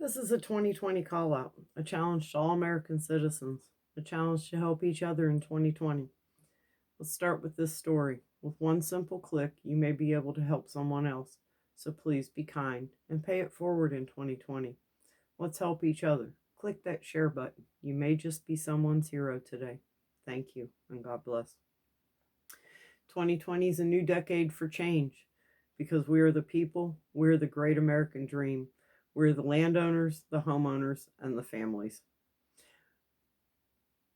This is a 2020 call out, a challenge to all American citizens, a challenge to help each other in 2020. Let's start with this story. With one simple click, you may be able to help someone else. So please be kind and pay it forward in 2020. Let's help each other. Click that share button. You may just be someone's hero today. Thank you, and God bless. 2020 is a new decade for change because we are the people, we're the great American dream. We're the landowners, the homeowners, and the families.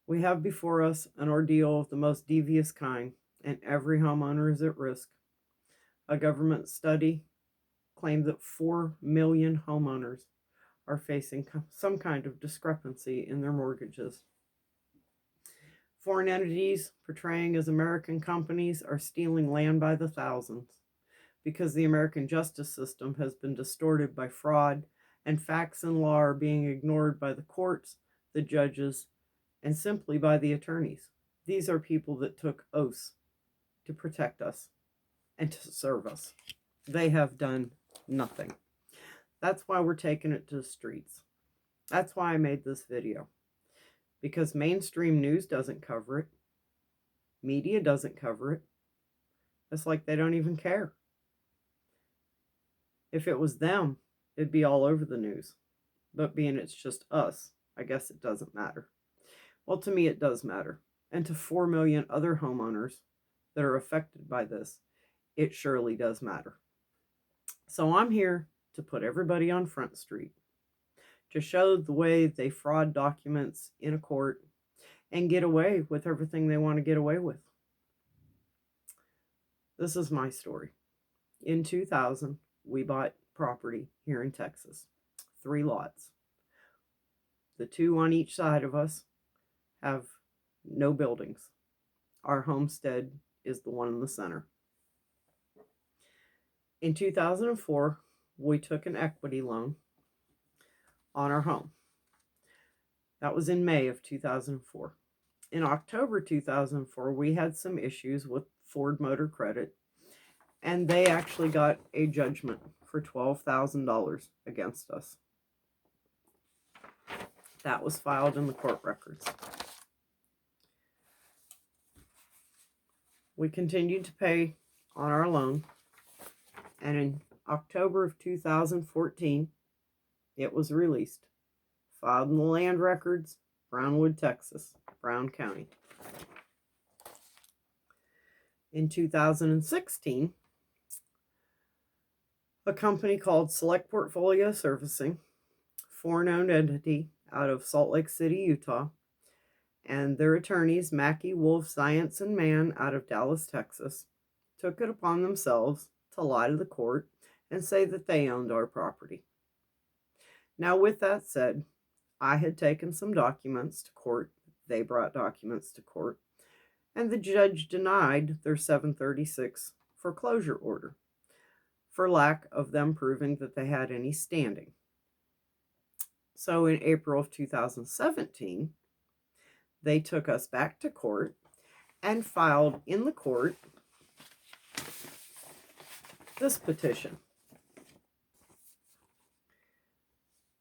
We have before us an ordeal of the most devious kind, and every homeowner is at risk. A government study claimed that 4 million homeowners are facing some kind of discrepancy in their mortgages. Foreign entities portraying as American companies are stealing land by the thousands because the American justice system has been distorted by fraud, and facts and law are being ignored by the courts, the judges, and simply by the attorneys. These are people that took oaths to protect us and to serve us. They have done nothing. That's why we're taking it to the streets. That's why I made this video. Because mainstream news doesn't cover it. Media doesn't cover it. It's like they don't even care. If it was them, it'd be all over the news. But being it's just us, I guess it doesn't matter. Well, to me, it does matter. And to 4 million other homeowners that are affected by this, it surely does matter. So I'm here to put everybody on Front Street, to show the way they fraud documents in a court and get away with everything they want to get away with. This is my story. In 2000, we bought property here in Texas, 3 lots. The 2 on each side of us have no buildings. Our homestead is the one in the center. In 2004, we took an equity loan on our home. That was in May of 2004. In October 2004, we had some issues with Ford Motor Credit, and they actually got a judgment for $12,000 against us. That was filed in the court records. We continued to pay on our loan, and in October of 2014, it was released, filed in the land records, Brownwood, Texas, Brown County. In 2016, a company called Select Portfolio Servicing, foreign-owned entity out of Salt Lake City, Utah, and their attorneys, Mackey, Wolf, Science, and Mann out of Dallas, Texas, took it upon themselves to lie to the court and say that they owned our property. Now, with that said, I had taken some documents to court. They brought documents to court, and the judge denied their 736 foreclosure order for lack of them proving that they had any standing. So in April of 2017, they took us back to court and filed in the court this petition.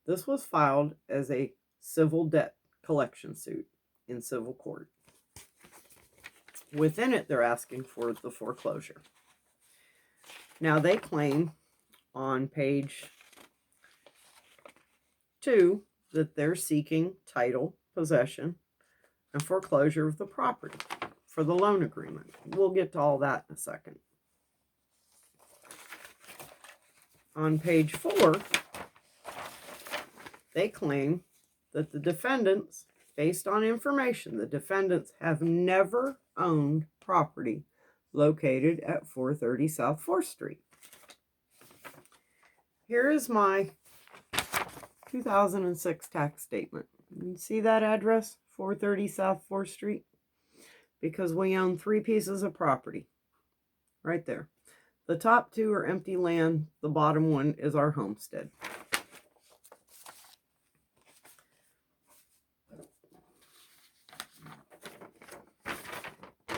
This was filed as a civil debt collection suit in civil court. Within it, they're asking for the foreclosure. Now, they claim on page 2 that they're seeking title, possession, and foreclosure of the property for the loan agreement. We'll get to all that in a second. On page 4, they claim that the defendants, based on information, the defendants have never owned property located at 430 South 4th Street. Here is my 2006 tax statement. You see that address, 430 South 4th Street? Because we own 3 pieces of property right there. The top 2 are empty land. The bottom one is our homestead.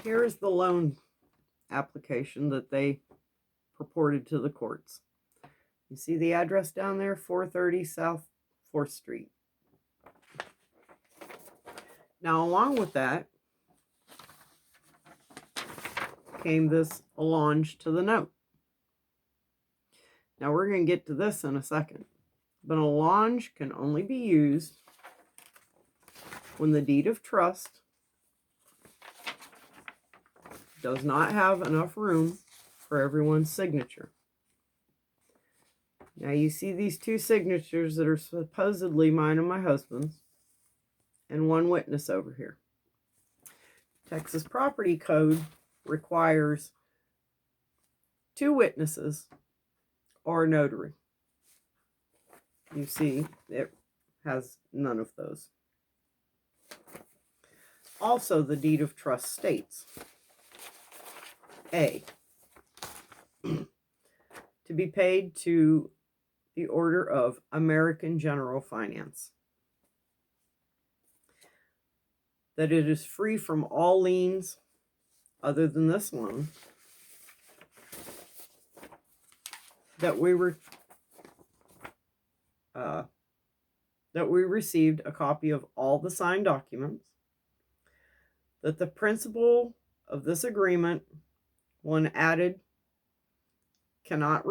Here is the loan application that they purported to the courts. You see the address down there, 430 South 4th Street. Now, along with that came this allonge to the note. Now, we're going to get to this in a second. But an allonge can only be used when the deed of trust does not have enough room for everyone's signature. Now you see these 2 signatures that are supposedly mine and my husband's, and 1 witness over here. Texas Property Code requires 2 witnesses or a notary. You see, it has none of those. Also, the deed of trust states, A, to be paid to the order of American General Finance, that it is free from all liens other than this one, that we received a copy of all the signed documents, that the principal of this agreement, when added, cannot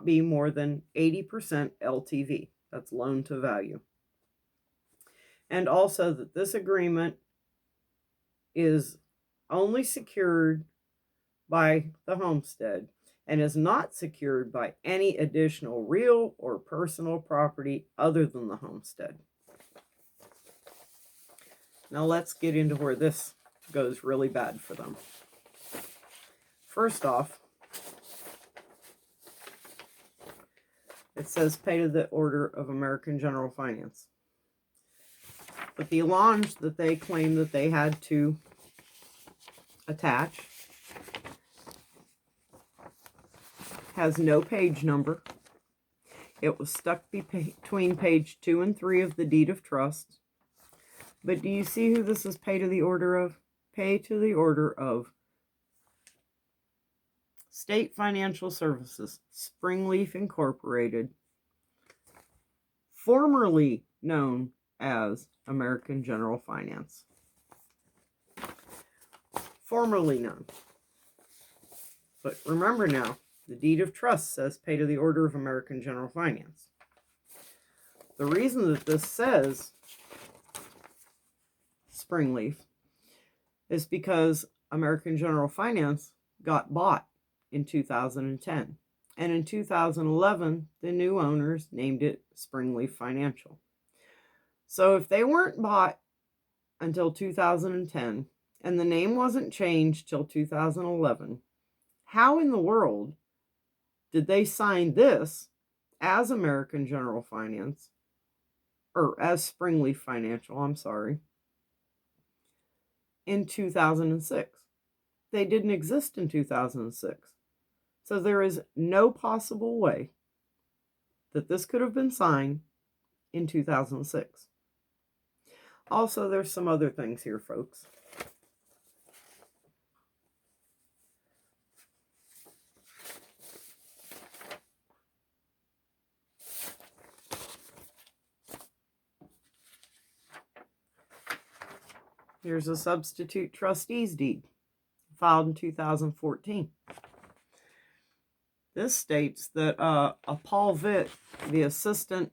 be more than 80% LTV. That's loan to value. And also that this agreement is only secured by the homestead and is not secured by any additional real or personal property other than the homestead. Now let's get into where this goes really bad for them. First off, it says pay to the order of American General Finance. But the allonge that they claim that they had to attach has no page number. It was stuck between page 2 and 3 of the deed of trust. But do you see who this is pay to the order of? Pay to the order of State Financial Services, Springleaf Incorporated, formerly known as American General Finance. Formerly known. But remember now, the deed of trust says pay to the order of American General Finance. The reason that this says Springleaf is because American General Finance got bought in 2010. And in 2011, the new owners named it Springleaf Financial. So if they weren't bought until 2010, and the name wasn't changed till 2011, how in the world did they sign this as American General Finance, or as Springleaf Financial, I'm sorry, in 2006? They didn't exist in 2006. So there is no possible way that this could have been signed in 2006. Also, there's some other things here, folks. Here's a substitute trustee's deed filed in 2014. This states that a Paul Vitt, the assistant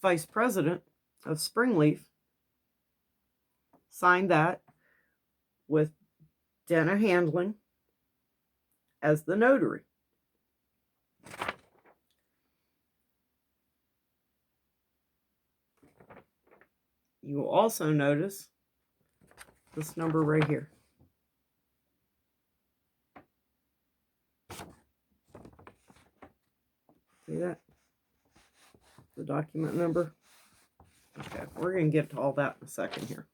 vice president of Springleaf, signed that with Dana Handling as the notary. You will also notice this number right here. See that? The document number. Okay, we're going to get to all that in a second here.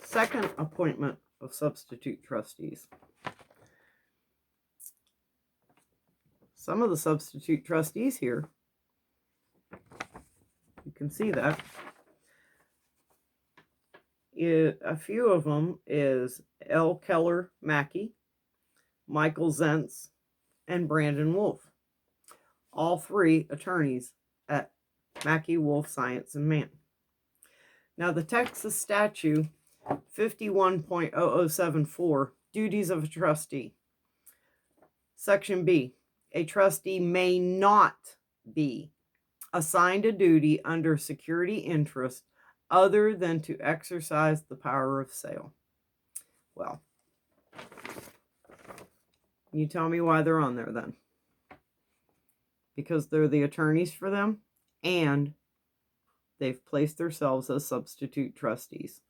Second appointment of substitute trustees. Some of the substitute trustees here, you can see that. A few of them is L. Keller Mackey, Michael Zentz, and Brandon Wolf, all three attorneys at Mackey Wolf Science and Man. Now, the Texas statute 51.0074, duties of a trustee. Section B, a trustee may not be assigned a duty under security interest other than to exercise the power of sale. Well, you tell me why they're on there then. Because they're the attorneys for them, and they've placed themselves as substitute trustees.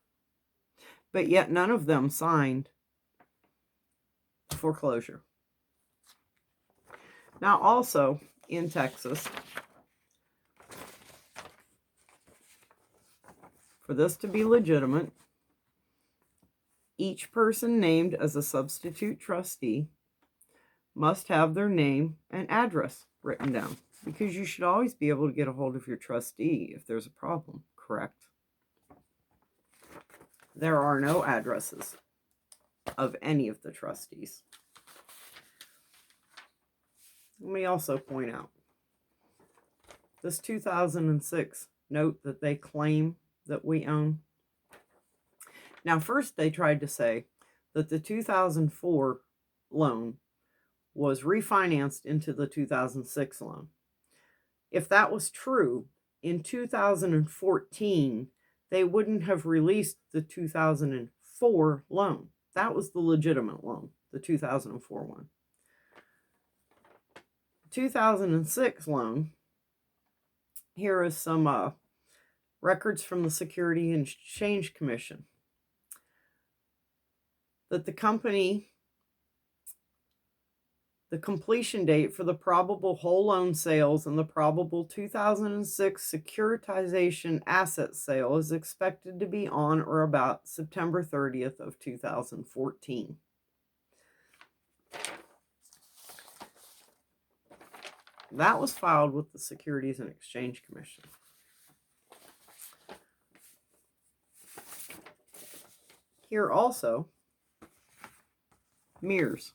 But yet none of them signed foreclosure. Now also in Texas, for this to be legitimate, each person named as a substitute trustee must have their name and address written down, because you should always be able to get a hold of your trustee if there's a problem, correct? There are no addresses of any of the trustees. Let me also point out this 2006 note that they claim that we own. Now, first they tried to say that the 2004 loan was refinanced into the 2006 loan. If that was true, in 2014, they wouldn't have released the 2004 loan. That was the legitimate loan, the 2004 one. 2006 loan, here is some records from the Security and Exchange Commission that the company, the completion date for the probable whole loan sales and the probable 2006 securitization asset sale is expected to be on or about September 30th of 2014. That was filed with the Securities and Exchange Commission. Here also, MERS,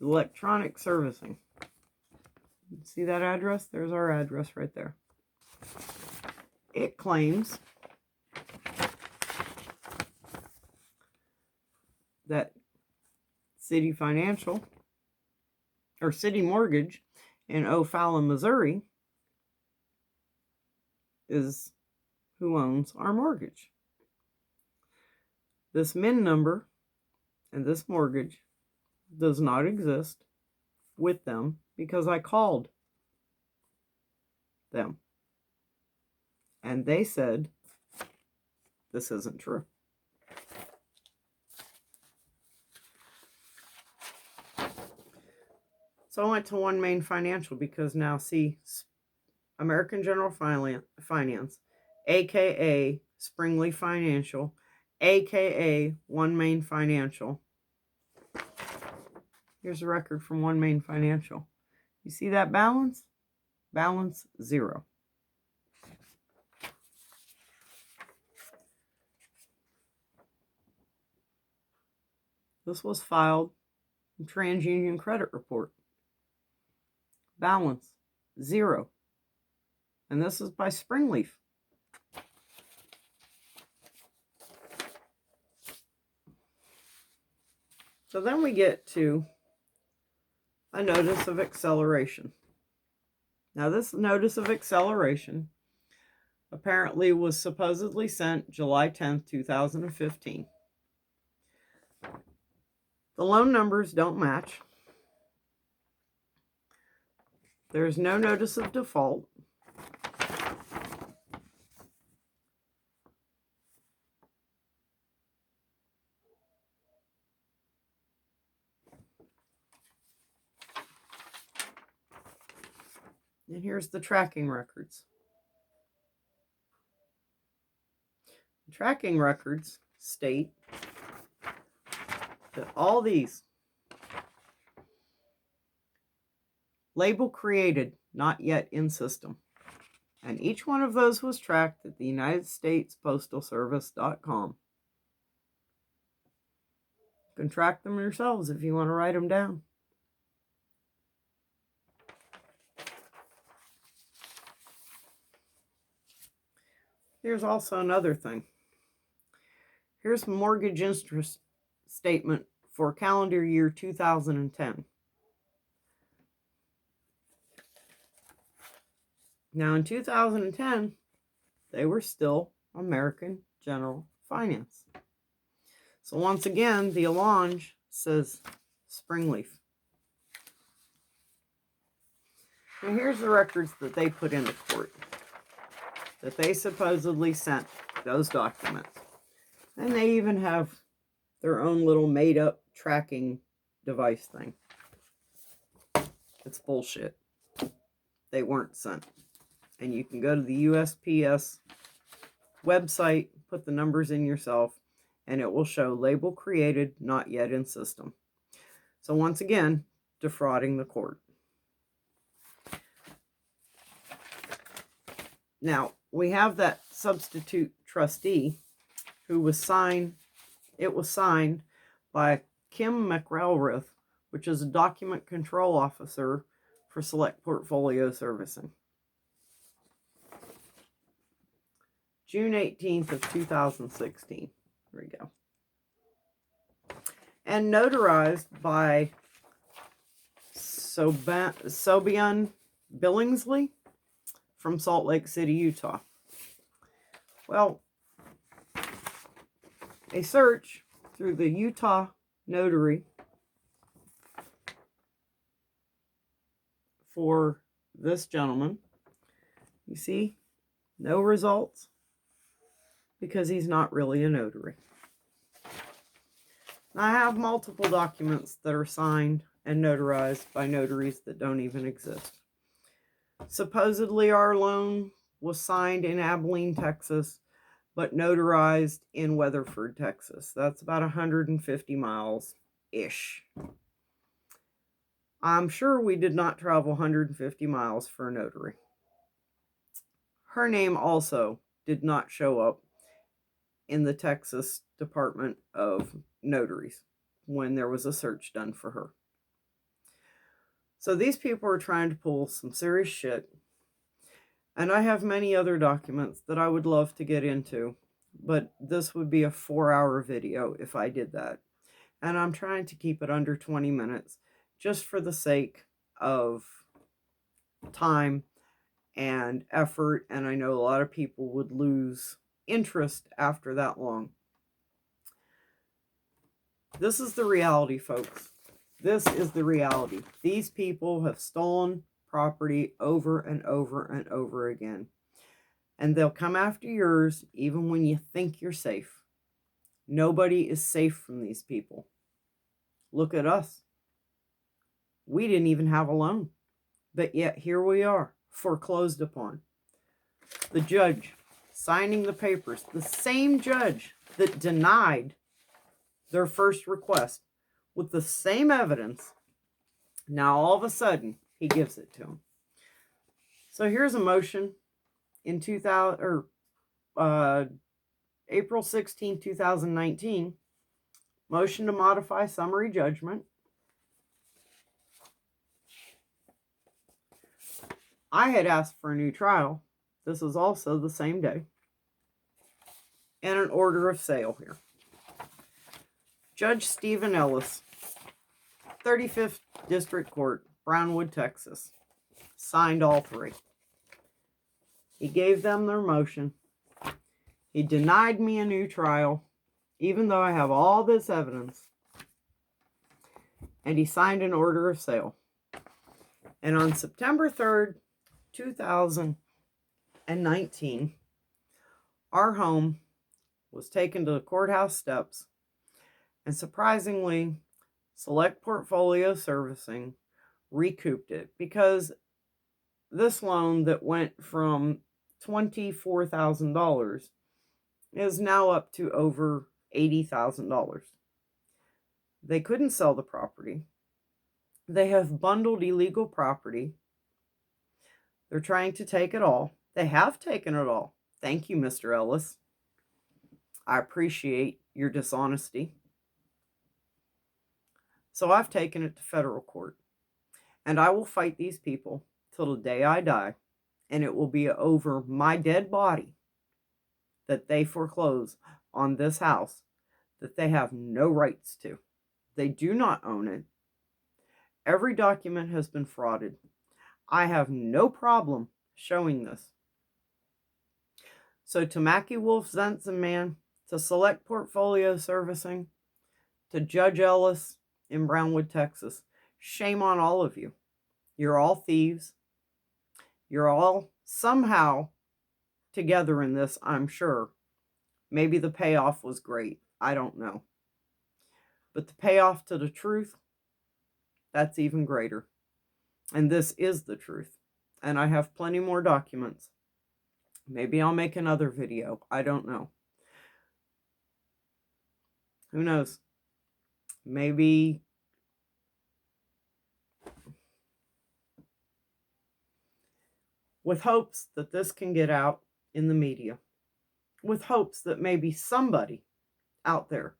electronic servicing. See that address? There's our address right there. It claims that City Financial or City Mortgage in O'Fallon, Missouri is who owns our mortgage. This MIN number and this mortgage does not exist with them because I called them and they said this isn't true. So I went to One Main Financial because now see, American General Finance, aka Springleaf Financial, aka One Main Financial. Here's a record from One Main Financial. You see that balance? Balance 0. This was filed in TransUnion Credit Report. Balance 0. And this is by Springleaf. So then we get to a notice of acceleration. Now this notice of acceleration apparently was supposedly sent July 10th, 2015. The loan numbers don't match. There's no notice of default. And here's the tracking records. The tracking records state that all these label created, not yet in system. And each one of those was tracked at the United States Postal Service.com. can track them yourselves if you want to write them down. Here's also another thing. Here's mortgage interest statement for calendar year 2010. Now in 2010, they were still American General Finance. So once again, the allonge says Springleaf. And here's the records that they put into court, that they supposedly sent those documents. And they even have their own little made-up tracking device thing. It's bullshit. They weren't sent. And you can go to the USPS website, put the numbers in yourself, and it will show label created, not yet in system. So once again, defrauding the court. Now, we have that substitute trustee who was signed, it was signed by Kim McElrath, which is a document control officer for Select Portfolio Servicing. June 18th of 2016. There we go. And notarized by Sobian Billingsley from Salt Lake City, Utah. Well, a search through the Utah notary for this gentleman, you see, no results, because he's not really a notary. I have multiple documents that are signed and notarized by notaries that don't even exist. Supposedly our loan was signed in Abilene, Texas, but notarized in Weatherford, Texas. That's about 150 miles-ish. I'm sure we did not travel 150 miles for a notary. Her name also did not show up in the Texas Department of Notaries when there was a search done for her. So these people are trying to pull some serious shit. And I have many other documents that I would love to get into, but this would be a 4-hour video if I did that. And I'm trying to keep it under 20 minutes just for the sake of time and effort. And I know a lot of people would lose interest after that long. This is the reality, folks. This is the reality. These people have stolen property over and over and over again. And they'll come after yours even when you think you're safe. Nobody is safe from these people. Look at us. We didn't even have a loan. But yet here we are, foreclosed upon. The judge signing the papers, the same judge that denied their first request with the same evidence, now all of a sudden he gives it to them. So here's a motion in April 16, 2019, motion to modify summary judgment. I had asked for a new trial. This is also the same day. And an order of sale here. Judge Stephen Ellis, 35th District Court, Brownwood, Texas, signed all three. He gave them their motion. He denied me a new trial, even though I have all this evidence. And he signed an order of sale. And on September 3rd, 2019, our home was taken to the courthouse steps, and surprisingly, Select Portfolio Servicing recouped it, because this loan that went from $24,000 is now up to over $80,000. They couldn't sell the property. They have bundled illegal property. They're trying to take it all. They have taken it all. Thank you, Mr. Ellis. I appreciate your dishonesty. So I've taken it to federal court, and I will fight these people till the day I die, and it will be over my dead body that they foreclose on this house that they have no rights to. They do not own it. Every document has been frauded. I have no problem showing this. So to Mackie Wolf Zensenman, to Select Portfolio Servicing, to Judge Ellis in Brownwood, Texas, shame on all of you. You're all thieves. You're all somehow together in this, I'm sure. Maybe the payoff was great. I don't know. But the payoff to the truth, that's even greater. And this is the truth. And I have plenty more documents. Maybe I'll make another video. I don't know. Who knows? Maybe with hopes that this can get out in the media, with hopes that maybe somebody out there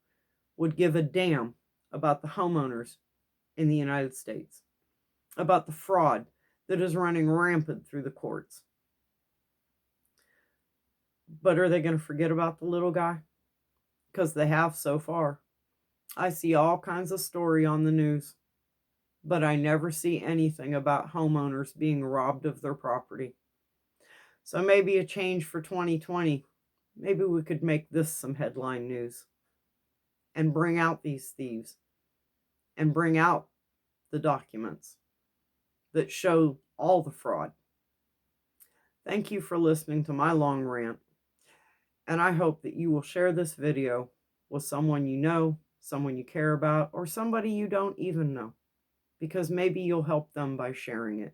would give a damn about the homeowners in the United States, about the fraud that is running rampant through the courts. But are they going to forget about the little guy? Because they have so far. I see all kinds of story on the news, but I never see anything about homeowners being robbed of their property. So maybe a change for 2020. Maybe we could make this some headline news and bring out these thieves and bring out the documents that show all the fraud. Thank you for listening to my long rant, and I hope that you will share this video with someone you know, someone you care about, or somebody you don't even know, because maybe you'll help them by sharing it.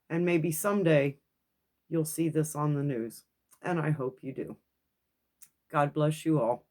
And maybe someday you'll see this on the news, and I hope you do. God bless you all.